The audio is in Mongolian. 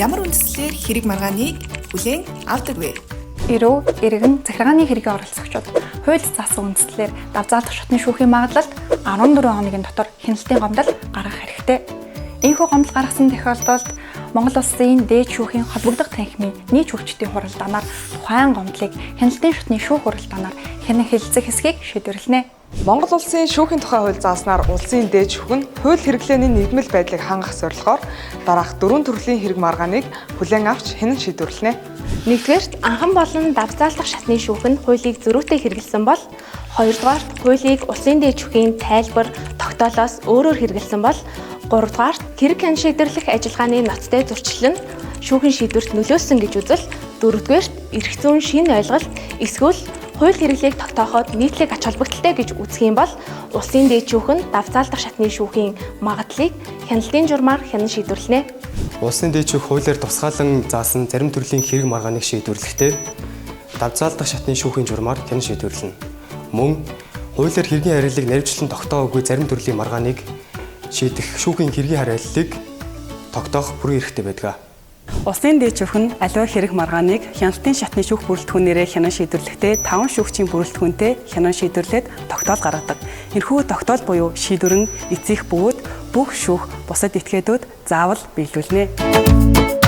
ямар үндслээр хэрэг маргааныг хүлээн авдаг вэ? Ирүү, иргэн захиргааны хэргийн оролцогчид хууль заасан үндслээр давзаалдах шатны шүүхийн магадлалд 14 хоногийн дотор хяналтын гомдол гаргах хэрэгтэй. Ийхүү гомдол гаргасан тохиолдолд Монгол Улсын дээд шүүхийн холбогдох танхимын нийт хүчтийн хуралдаанаар тухайн гомдлыг хяналтын шатны шүүх хуралдаанаар хянан хэлэлцэх хэсгийг шийдвэрлэнэ. Монгол Улсын шүүхийн тухай хууль зааснаар улсын дээд шүүх нь хууль хэрэглээний нийгмэл байдлыг хангах зорилгоор дараах 4 төрлийн хэрэг маргааныг хүлээн авч хянан шийдвэрлэнэ. Нэгдүгээрт анхан болон давзаалдах шатны шүүх нь хуулийг зөрүүтэй хэрэгэлсэн бол, хоёрдугаарт хуулийг улсын дээд шүүхийн тайлбар, тогтоолоос өөрөөр хэрэгэлсэн бол, гуравдугаарт хэрэг хян шийдвэрлэх ажиллагааны ноцтой зөрчил нь шүүхийн шийдвэрт нөлөөсөн гэж үзэл, дөрөвдүгээрт эрх зүйн шинэ ойлголт эсвэл хууль хэрэглээг тогтооход нийтлэг ач холбогдолтой гэж үзэх юм бол улсын дээд шүүх нь давзаалдах шатны шүүхийн магадлалыг хяналтын журмаар хянан шийдвэрлэнэ. Улсын дээд шүүх хуулиар тусгаалan заасан зарим төрлийн хэрэг маргааныг шийдвэрлэхдээ давзаалдах шатны шүүхийн журмаар хянан шийдвэрлэнэ. Мөн хуулиар хэргийн харьяаллыг наривчлан тогтоогоогүй зарим төрлийн маргааныг шийдэх шүүхийн хэргийн харьяаллыг тогтоох бүрэн эрхтэй байдаг. Улсын дээд шүүх нь аливаа хэрэг маргааныг хяналтын шатны шүүх бүрэлдэхүүнээрээ хянан шийдвэрлэхдээ 5 шүүгчийн бүрэлдэхүүнтэй хянан шийдвэрлээд тогтоол гаргадаг. Энэхүү тогтоол буюу шийдвэр нь эцсих бөгөөд бүх шүүх бусад этгээдүүд заавал биелүүлнэ.